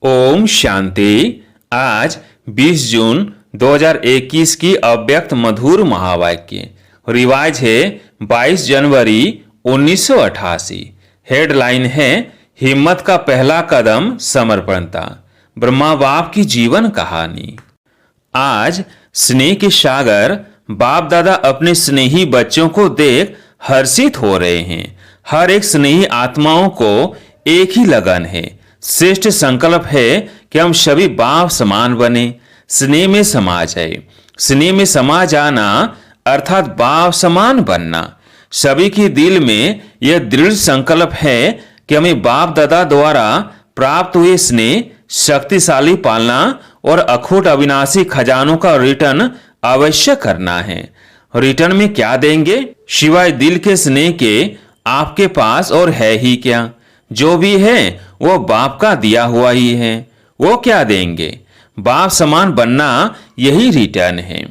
ओम शांति। आज 20 जून 2021 की अव्यक्त मधुर महावाक्य। रिवाज है 22 जनवरी 1988। हेडलाइन है हिम्मत का पहला कदम समर्पणता। ब्रह्मा बाप की जीवन कहानी। आज स्नेह के सागर बाप दादा अपने स्नेही बच्चों को देख हर्षित हो रहे हैं। हर एक स्नेही आत्माओं को एक ही लगन है, श्रेष्ठ संकल्प है कि हम सभी बाप समान बने, स्नेह में समा जाए। स्नेह में समा जाना अर्थात बाप समान बनना। सभी के दिल में यह दृढ़ संकल्प है कि हमें बाप दादा द्वारा प्राप्त हुए स्नेह, शक्तिशाली पालना और अखूट अविनाशी खजानों का रिटर्न अवश्य करना है। रिटर्न में क्या देंगे सिवाय दिल के स्नेह के? आपके पास और है ही क्या? जो भी है वो बाप का दिया हुआ ही है। वो क्या देंगे? बाप समान बनना यही रिटर्न है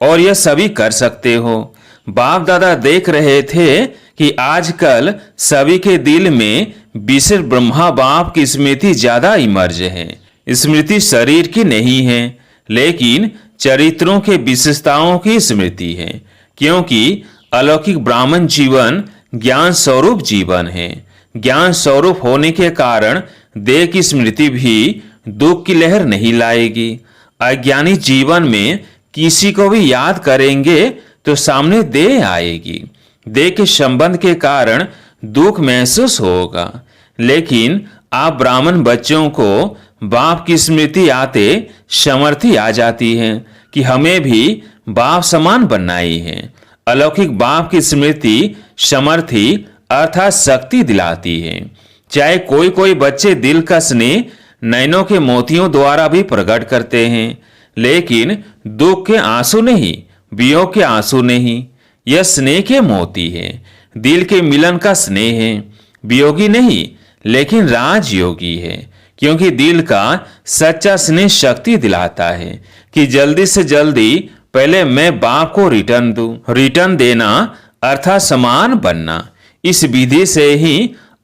और यह सभी कर सकते हो। बाप दादा देख रहे थे कि आजकल सभी के दिल में विशेष ब्रह्मा बाप की स्मृति ज्यादा इमर्ज है। स्मृति शरीर की नहीं है, लेकिन चरित्रों के विशेषताओं की स्मृति है, क्योंकि अलौकिक ब्राह्मण जीवन ज्ञान स्वरूप जीवन है। ज्ञान स्वरूप होने के कारण देह की स्मृति भी दुख की लहर नहीं लाएगी। अज्ञानी जीवन में किसी को भी याद करेंगे तो सामने देह आएगी। देह के संबंध के कारण दुख महसूस होगा, लेकिन आप ब्राह्मण बच्चों को बाप की स्मृति आते समर्थी आ जाती है कि हमें भी बाप समान बनना ही है। अलौकिक बाप की स्मृति समर्थी अर्थात शक्ति दिलाती है। चाहे कोई कोई बच्चे दिल का स्नेह नैनों के मोतियों द्वारा भी प्रकट करते हैं, लेकिन दुख के आंसू नहीं, वियोग के आंसू नहीं। यह स्नेह के मोती है, दिल के मिलन का स्नेह है। वियोगी नहीं, लेकिन राजयोगी है, क्योंकि दिल का सच्चा स्नेह शक्ति दिलाता है कि जल्दी से जल्दी पहले मैं बाप को रिटर्न दूं। रिटर्न देना अर्थात समान बनना। इस विधि से ही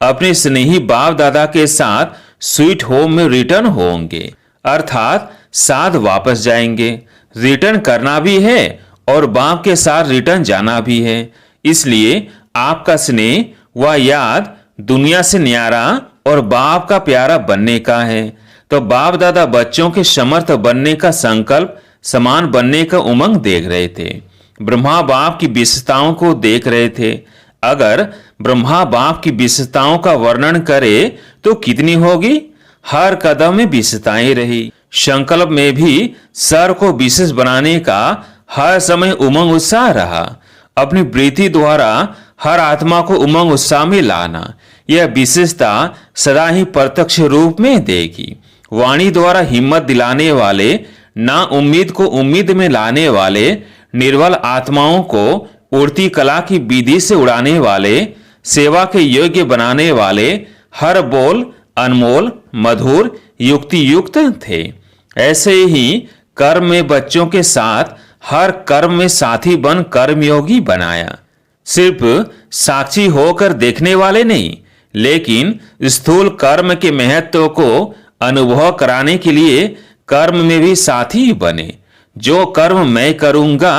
अपने स्नेही बाप दादा के साथ स्वीट होम में रिटर्न होंगे, अर्थात साथ वापस जाएंगे। रिटर्न करना भी है और बाप के साथ रिटर्न जाना भी है। इसलिए आपका स्नेह व याद दुनिया से न्यारा और बाप का प्यारा बनने का है। तो बाप दादा बच्चों के समर्थ बनने का संकल्प, समान बनने का उमंग देख रहे थे। ब्रह्मा बाप की विशेषताओं को देख रहे थे। अगर ब्रह्मा बाप की विशेषताओं का वर्णन करे तो कितनी होगी? हर कदम में विशेषताएं रही। संकल्प में भी सर को विशेष बनाने का हर समय उमंग उत्साह रहा। अपनी वृत्ति द्वारा हर आत्मा को उमंग उत्साह में लाना, यह विशेषता सदा ही प्रत्यक्ष रूप में देगी। वाणी द्वारा हिम्मत दिलाने वाले, ना उम्मीद को उम्मीद में लाने वाले, निर्बल आत्माओं को उड़ती कला की विधि से उड़ाने वाले, सेवा के योग्य बनाने वाले, हर बोल अनमोल, मधुर, युक्ति युक्त थे। ऐसे ही कर्म में बच्चों के साथ हर कर्म में साथी बन कर्मयोगी बनाया। सिर्फ साक्षी होकर देखने वाले नहीं, लेकिन स्थूल कर्म के महत्व को अनुभव कराने के लिए कर्म में भी साथी बने। जो कर्म मैं करूंगा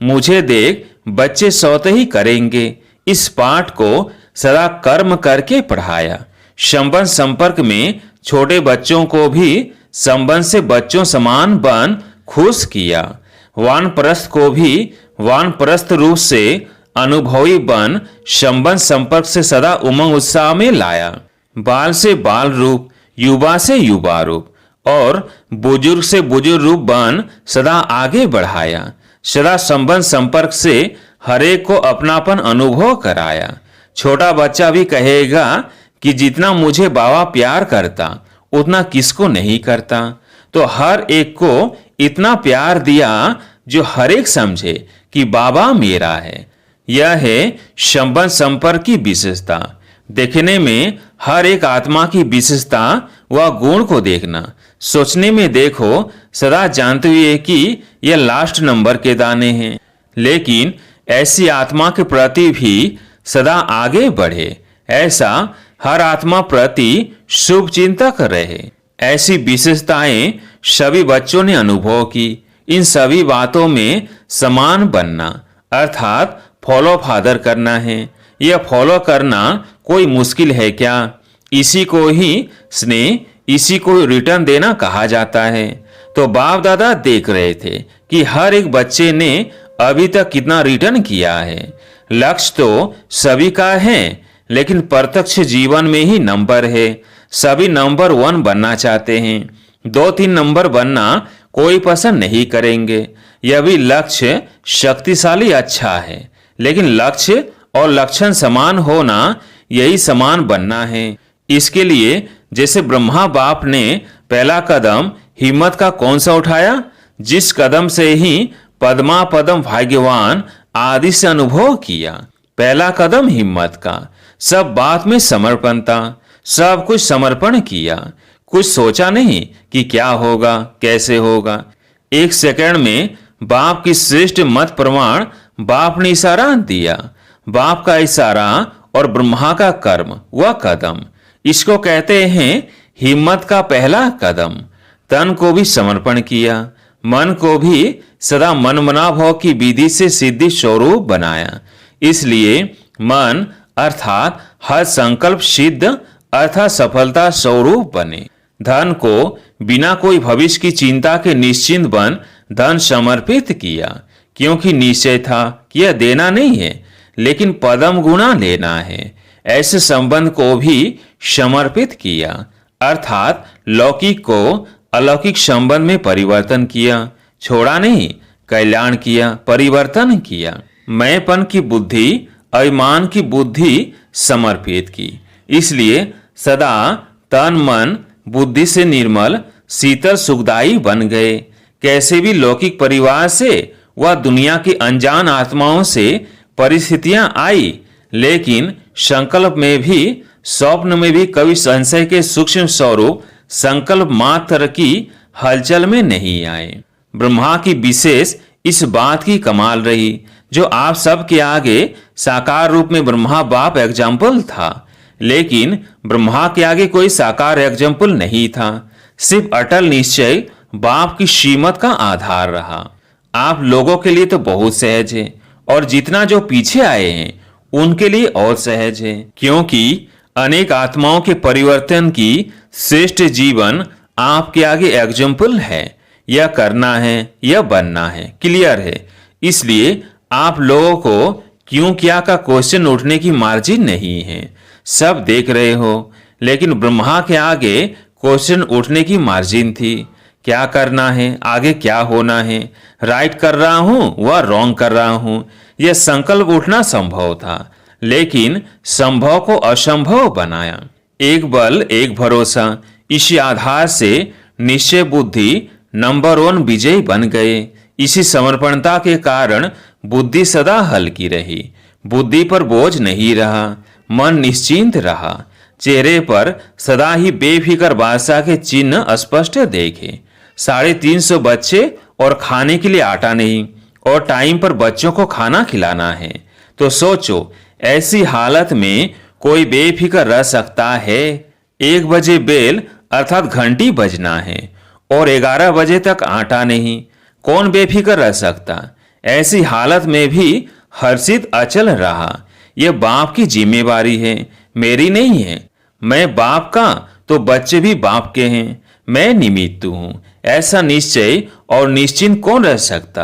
मुझे देख बच्चे स्वतः ही करेंगे। इस पाठ को सदा कर्म करके पढ़ाया। संबंध संपर्क में छोटे बच्चों को भी संबंध से बच्चों समान बन खुश किया। वानप्रस्थ को भी वानप्रस्थ रूप से अनुभवी बन संबंध संपर्क से सदा उमंग उत्साह में लाया। बाल से बाल रूप, युवा से युवा रूप और बुजुर्ग से बुजुर्ग रूप बन सदा आगे बढ़ाया। सदा संबंध संपर्क से हरेक को अपनापन अनुभव कराया। छोटा बच्चा भी कहेगा कि जितना मुझे बाबा प्यार करता उतना किसको नहीं करता। तो हर एक को इतना प्यार दिया जो हरेक समझे कि बाबा मेरा है। यह है संबंध संपर्क की विशेषता। देखने में हर एक आत्मा की विशेषता व गुण को देखना। सोचने में देखो, सदा जानते हुए कि यह लास्ट नंबर के दाने हैं, लेकिन ऐसी आत्मा के प्रति भी सदा आगे बढ़े। ऐसा हर आत्मा प्रति शुभ चिंतक रहे। ऐसी विशेषताएं सभी बच्चों ने अनुभव की। इन सभी बातों में समान बनना अर्थात फॉलो फादर करना है। यह फॉलो करना कोई मुश्किल है क्या? इसी को ही स्नेह, इसी को रिटर्न देना कहा जाता है। तो बाप दादा देख रहे थे कि हर एक बच्चे ने अभी तक कितना रिटर्न किया है। लक्ष्य तो सभी का है, लेकिन प्रत्यक्ष जीवन में ही नंबर है। सभी नंबर 1 बनना चाहते हैं। 2-3 नंबर बनना कोई पसंद नहीं करेंगे। यह भी लक्ष्य शक्तिशाली अच्छा है, लेकिन लक्ष्य और लक्षण समान होना, यही समान बनना है। इसके लिए जैसे ब्रह्मा बाप ने पहला कदम हिम्मत का कौन सा उठाया, जिस कदम से ही पद्मा पदम भाग्यवान आदि से अनुभव किया। पहला कदम हिम्मत का, सब बात में समर्पण था, सब कुछ समर्पण किया। कुछ सोचा नहीं कि क्या होगा, कैसे होगा। 1 सेकंड में बाप की श्रेष्ठ मत प्रमाण बाप ने इशारा दिया। बाप का इशारा और ब्रह्मा का कर्म, वह कदम, इसको कहते हैं हिम्मत का पहला कदम। तन को भी समर्पण किया, मन को भी सदा मन मनाभाव की विधि से सिद्धि स्वरूप बनाया। इसलिए मन अर्थात हर संकल्प सिद्ध अर्थात सफलता स्वरूप बने। धन को बिना कोई भविष्य की चिंता के निश्चिंत बन धन समर्पित किया, क्योंकि निश्चय था कि यह देना नहीं है, लेकिन पदम गुणा लेना है। ऐसे संबंध को भी समर्पित किया, अर्थात लौकिक को अलौकिक संबंध में परिवर्तन किया। छोड़ा नहीं, कल्याण किया, परिवर्तन किया। मैंपन की बुद्धि, अभिमान की बुद्धि समर्पित की। इसलिए सदा तन मन बुद्धि से निर्मल शीतल सुखदायी बन गए। कैसे भी लौकिक परिवार से वह दुनिया की अनजान आत्माओं से परिस्थितियां आई, लेकिन संकल्प में भी स्वप्न में भी कभी संशय के सूक्ष्म स्वरूप संकल्प मात्र की हलचल में नहीं आए। ब्रह्मा की विशेष इस बात की कमाल रही, जो आप सबके आगे साकार रूप में ब्रह्मा बाप एग्जाम्पल था, लेकिन ब्रह्मा के आगे कोई साकार एग्जाम्पल नहीं था। सिर्फ अटल निश्चय बाप की श्रीमत का आधार रहा। आप लोगों के लिए तो बहुत सहज है, और जितना जो पीछे आए हैं उनके लिए और सहज है, क्योंकि अनेक आत्माओं के परिवर्तन की श्रेष्ठ जीवन आपके आगे एग्जाम्पल है। यह करना है, यह बनना है, क्लियर है। इसलिए आप लोगों को क्यों क्या का क्वेश्चन उठने की मार्जिन नहीं है। सब देख रहे हो, लेकिन ब्रह्मा के आगे क्वेश्चन उठने की मार्जिन थी। क्या करना है, आगे क्या होना है, राइट कर रहा हूं व रॉन्ग कर रहा हूं, यह संकल्प उठना संभव था, लेकिन संभव को असंभव बनाया। एक बल एक भरोसा, इसी आधार से निश्चय बुद्धि नंबर 1 विजयी बन गए। इसी समर्पणता के कारण बुद्धि सदा हल्की रही, बुद्धि पर बोझ नहीं रहा, मन निश्चिंत रहा। चेहरे पर सदा ही बेफिक्र बादशाह के चिन्ह स्पष्ट देखे। 350 बच्चे और खाने के लिए आटा नहीं, और टाइम पर बच्चों को खाना खिलाना है। तो सोचो, ऐसी हालत में कोई बेफिक्र रह सकता है? 1 बजे बेल अर्थात घंटी बजना है और 11 बजे तक आटा नहीं, कौन बेफिक्र रह सकता? ऐसी हालत में भी हर्षित अचल रहा। यह बाप की जिम्मेवारी है, मेरी नहीं है। मैं बाप का तो बच्चे भी बाप के हैं, मैं निमित्त हूं। ऐसा निश्चय और निश्चिंत कौन रह सकता?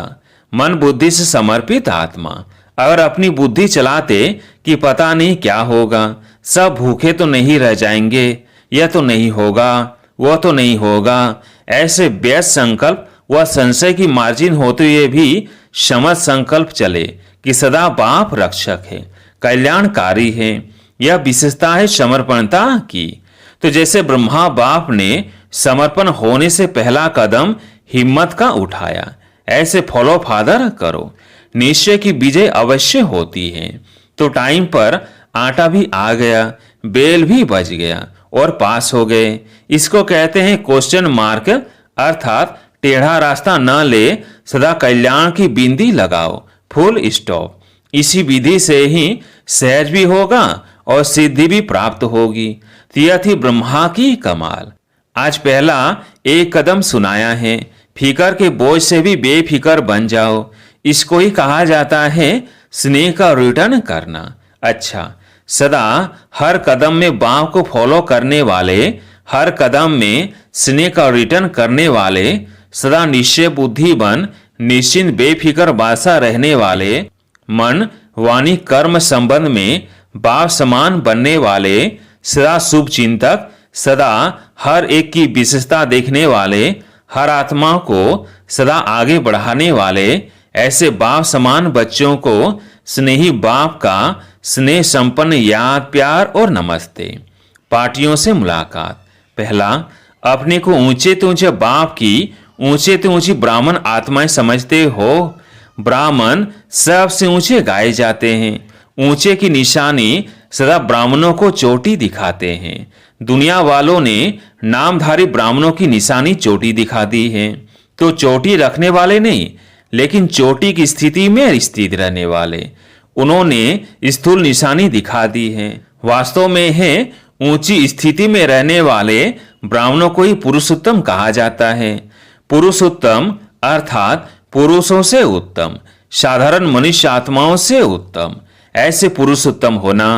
मन बुद्धि से समर्पित आत्मा अगर अपनी बुद्धि चलाते कि पता नहीं क्या होगा, सब भूखे तो नहीं रह जाएंगे, यह तो नहीं होगा, वह तो नहीं होगा, ऐसे व्यस्त संकल्प व संशय की मार्जिन होते हुए भी समझ संकल्प चले कि सदा बाप रक्षक है, कल्याणकारी है। यह विशेषता है समर्पणता की। तो जैसे ब्रह्मा बाप ने समर्पण होने से पहला कदम हिम्मत का उठाया, ऐसे फॉलो फादर करो। निश्चय की विजय अवश्य होती है। तो टाइम पर आटा भी आ गया, बेल भी बज गया और पास हो गए। इसको कहते हैं क्वेश्चन मार्क, अर्थात टेढ़ा रास्ता न ले, सदा कल्याण की बिंदी लगाओ, फुल स्टॉप। इसी विधि से ही सहज भी होगा और सिद्धि भी प्राप्त होगी। यह थी ब्रह्मा की कमाल। आज पहला एक कदम सुनाया है, फिकर के बोझ से भी बेफिकर बन जाओ। इसको ही कहा जाता है स्नेह का रिटर्न करना। अच्छा, सदा हर कदम में बाप को फॉलो करने वाले, हर कदम में स्नेह का रिटर्न करने वाले, सदा निश्चय बुद्धि बन निश्चिंत बेफिकर बासा रहने वाले, मन वाणी कर्म संबंध में बाप समान बनने वाले, सदा शुभ चिंतक, सदा हर एक की विशेषता देखने वाले, हर आत्मा को सदा आगे बढ़ाने वाले, ऐसे बाप समान बच्चों को स्नेही बाप का स्नेह संपन्न याद, प्यार और नमस्ते। पार्टियों से मुलाकात। पहला, अपने को ऊंचे तो ऊंचे बाप की ऊंचे तो ऊंची ब्राह्मण आत्माएं समझते हो। ब्राह्मण सबसे ऊंचे गाए जाते हैं। ऊंचे की निशानी सदा ब्राह्मणों को चोटी दिखाते हैं। दुनिया वालों ने नामधारी ब्राह्मणों की निशानी चोटी दिखा दी है, तो चोटी रखने वाले नहीं, लेकिन चोटी की स्थिति में स्थित रहने वाले, उन्होंने स्थूल निशानी दिखा दी है। वास्तव में है ऊंची स्थिति में रहने वाले ब्राह्मणों को ही पुरुषोत्तम कहा जाता है। पुरुषोत्तम अर्थात पुरुषों से उत्तम, साधारण मनुष्य आत्माओं से उत्तम, ऐसे पुरुषोत्तम होना।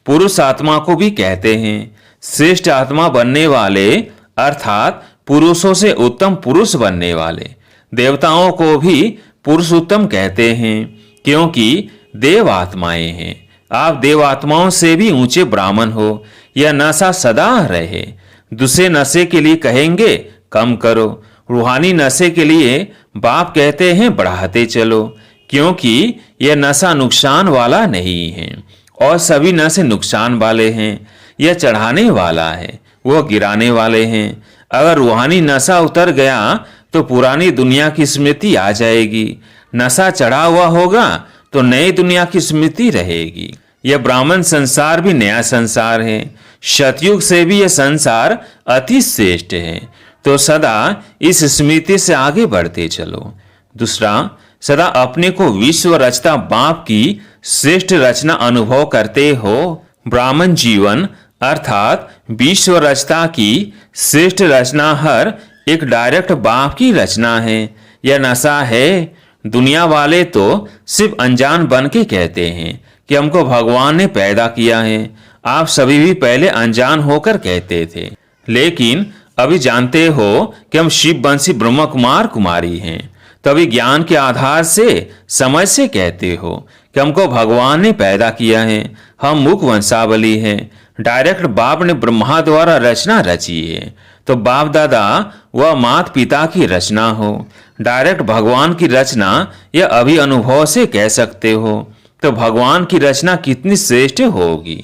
पुरुष आत्मा को भी कहते हैं श्रेष्ठ आत्मा बनने वाले, अर्थात पुरुषों से उत्तम पुरुष बनने वाले। देवताओं को भी पुरुषोत्तम कहते हैं, क्योंकि देव आत्माएं हैं। आप देव आत्माओं से भी ऊंचे ब्राह्मण हो। यह नशा सदा रहे। दूसरे नशे के लिए कहेंगे कम करो, रूहानी नशे के लिए बाप कहते हैं बढ़ाते चलो, क्योंकि यह नशा नुकसान वाला नहीं है और सभी नशे नुकसान वाले हैं। यह चढ़ाने वाला है, वो गिराने वाले हैं। अगर रूहानी नशा उतर गया तो पुरानी दुनिया की स्मृति आ जाएगी। नशा चढ़ा हुआ होगा तो नई दुनिया की स्मृति रहेगी। यह ब्राह्मण संसार भी नया संसार है। सतयुग से भी यह संसार अति श्रेष्ठ है, तो सदा इस स्मृति से आगे बढ़ते चलो। दूसरा, सदा अपने को विश्व रचता बाप की श्रेष्ठ रचना अनुभव करते हो। ब्राह्मण जीवन अर्थात विश्व रचता की श्रेष्ठ रचना हर एक डायरेक्ट बाप की रचना है। यह नशा है। दुनिया वाले तो सिर्फ अनजान बन के कहते हैं कि हमको भगवान ने पैदा किया है। आप सभी भी पहले अनजान होकर कहते थे, लेकिन अभी जानते हो कि हम शिव वंशी ब्रह्म कुमार कुमारी हैं। तभी ज्ञान के आधार से, समझ से कहते हो कि हमको भगवान ने पैदा किया है, हम मुख वंशावली हैं। डायरेक्ट बाप ने ब्रह्मा द्वारा रचना रची है, तो बाप दादा व माता पिता की रचना हो। डायरेक्ट भगवान की रचना यह अभी अनुभव से कह सकते हो, तो भगवान की रचना कितनी श्रेष्ठ होगी।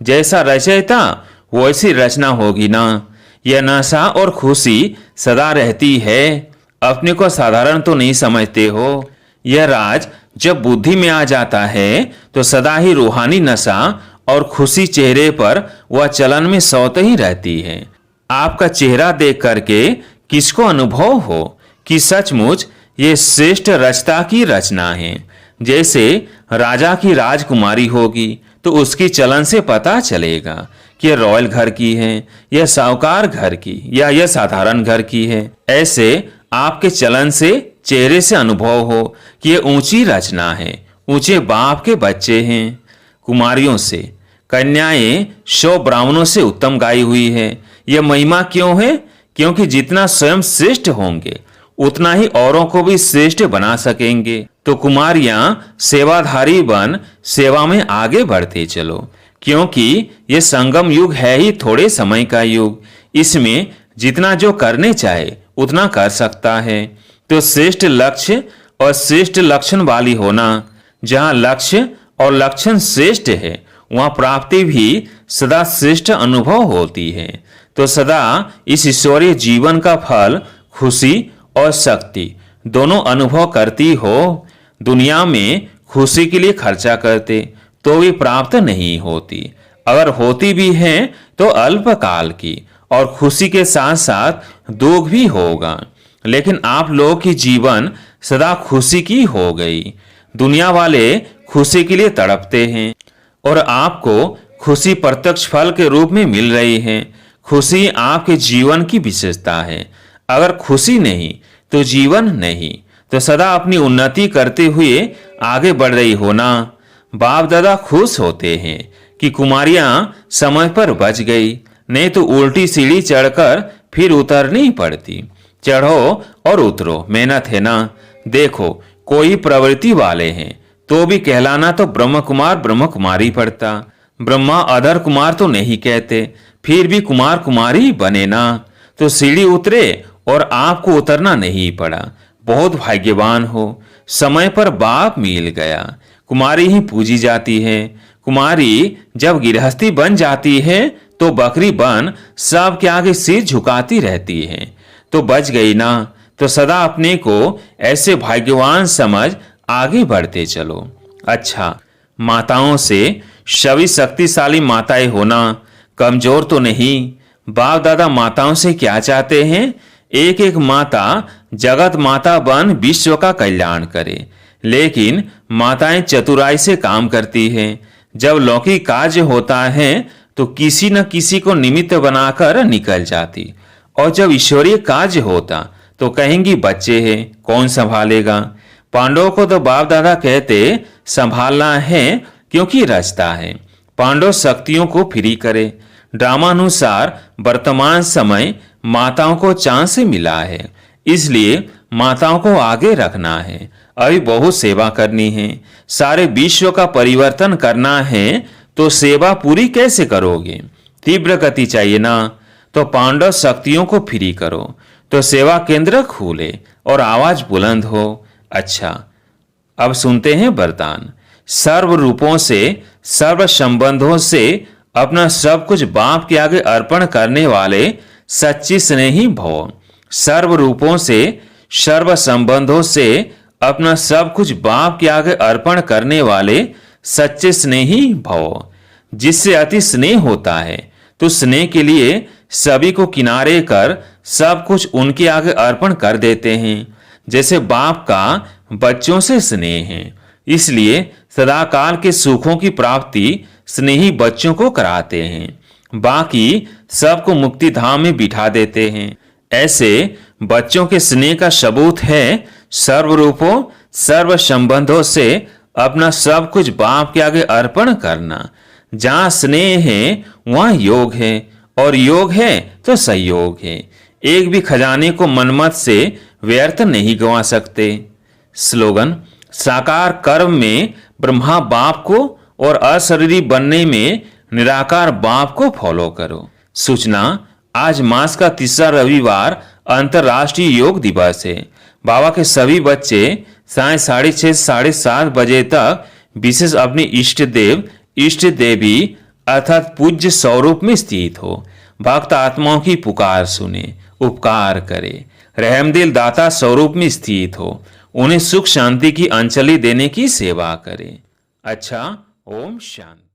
जैसा रचयिता वैसी रचना होगी ना। यह नशा और खुशी सदा रहती है। अपने को साधारण तो नहीं समझते हो। यह राज जब बुद्धि में आ जाता है तो सदा ही रूहानी नशा और खुशी चेहरे पर वह चलन में सौते ही रहती है। आपका चेहरा देख करके किसको अनुभव हो कि सचमुच ये श्रेष्ठ रचता की रचना है। जैसे राजा की राजकुमारी होगी तो उसकी चलन से पता चलेगा कि यह रॉयल घर की है, यह साहूकार घर की, या यह साधारण घर की है। ऐसे आपके चलन से, चेहरे से अनुभव हो कि यह ऊंची रचना है, ऊंचे बाप के बच्चे हैं। कुमारियों से, कन्याएं 100 ब्राह्मणों से उत्तम गाई हुई है। यह महिमा क्यों है? क्योंकि जितना स्वयं श्रेष्ठ होंगे उतना ही औरों को भी श्रेष्ठ बना सकेंगे। तो कुमारियां सेवाधारी बन सेवा में आगे बढ़ते चलो, क्योंकि यह संगम युग है ही थोड़े समय का युग। इसमें जितना जो करने चाहे उतना कर सकता है। तो श्रेष्ठ लक्ष्य और श्रेष्ठ लक्षण वाली होना। जहाँ लक्ष्य और लक्षण श्रेष्ठ है वहाँ प्राप्ति भी सदा श्रेष्ठ अनुभव होती है। तो सदा इस ईश्वरीय जीवन का फल खुशी और शक्ति दोनों अनुभव करती हो। दुनिया में खुशी के लिए खर्चा करते तो भी प्राप्त नहीं होती। अगर होती भी है तो अल्पकाल की, और खुशी के साथ साथ दुख भी होगा। लेकिन आप लोगों की जीवन सदा खुशी की हो गई। दुनिया वाले खुशी के लिए तड़पते हैं और आपको खुशी प्रत्यक्ष फल के रूप में मिल रही है। खुशी आपके जीवन की विशेषता है। अगर खुशी नहीं तो जीवन नहीं, तो सदा अपनी उन्नति करते हुए आगे बढ़ रही हो ना। बाप दादा खुश होते हैं कि कुमारियां समय पर बच गई, नहीं तो उल्टी सीढ़ी चढ़कर फिर उतरनी पड़ती। चढ़ो और उतरो, मेहनत है ना। देखो कोई प्रवृत्ति वाले हैं तो भी कहलाना तो ब्रह्म कुमार ब्रह्म कुमारी पड़ता। ब्रह्मा अधर कुमार तो नहीं कहते, फिर भी कुमार कुमारी बने ना। तो सीढ़ी उतरे और आपको उतरना नहीं पड़ा। बहुत भाग्यवान हो, समय पर बाप मिल गया। कुमारी ही पूजी जाती है। कुमारी जब गृहस्थी बन जाती है तो बकरी बन सबके आगे सिर झुकाती रहती है। तो बच गई ना। तो सदा अपने को ऐसे भाग्यवान समझ आगे बढ़ते चलो। अच्छा, माताओं से सभी शक्तिशाली माताएं होना, कमजोर तो नहीं। बाप दादा माताओं से क्या चाहते हैं? एक एक माता जगत माता बन विश्व का कल्याण करे। लेकिन माताएं चतुराई से काम करती हैं। जब लौकिक कार्य होता है तो किसी न किसी को निमित्त बनाकर निकल जाती, और जब ईश्वरीय कार्य होता तो कहेंगी बच्चे हैं, कौन संभालेगा। पांडवों को तो बाप दादा कहते संभालना है क्योंकि रचता है। पांडव शक्तियों को फ्री करे। ड्रामानुसार वर्तमान समय माताओं को चांस मिला है, इसलिए माताओं को आगे रखना है। अभी बहुत सेवा करनी है, सारे विश्व का परिवर्तन करना है, तो सेवा पूरी कैसे करोगे? तीव्र गति चाहिए ना। तो पांडव शक्तियों को फ्री करो तो सेवा केंद्र खुले और आवाज बुलंद हो। अच्छा, अब सुनते हैं वरदान। सर्व रूपों से, सर्व संबंधों से अपना सब कुछ बाप के आगे अर्पण करने वाले सच्ची स्नेही भव। सर्व रूपों से, सर्व संबंधों से अपना सब कुछ बाप के आगे अर्पण करने वाले सच्चे स्नेही भव। जिससे अति स्नेह होता है तो स्नेह के लिए सभी को किनारे कर सब कुछ उनके आगे अर्पण कर देते हैं। जैसे बाप का बच्चों से स्नेह है, इसलिए सदाकाल के सुखों की प्राप्ति स्नेही बच्चों को कराते हैं। बाकी सबको मुक्ति धाम में बिठा देते हैं। ऐसे बच्चों के स्नेह का सबूत है सर्व रूपों, सर्व संबंधों से अपना सब कुछ बाप के आगे अर्पण करना। जहां स्नेह है वहां योग है, और योग है तो संयोग है। एक भी खजाने को मनमत से व्यर्थ नहीं गंवा सकते। स्लोगन: साकार कर्म में ब्रह्मा बाप को और अशरीरी बनने में निराकार बाप को फॉलो करो। सूचना: आज मास का तीसरा रविवार अंतर्राष्ट्रीय योग दिवस है। बाबा के सभी बच्चे साय 6:30 7:30 बजे तक विशेष अपनी इष्ट देव इष्ट देवी अर्थात पूज्य स्वरूप में स्थित हो। भक्त आत्माओं की पुकार सुने, उपकार करे, रहमदिल दाता स्वरूप में स्थित हो, उन्हें सुख शांति की अंजलि देने की सेवा करे। अच्छा, ओम शांति।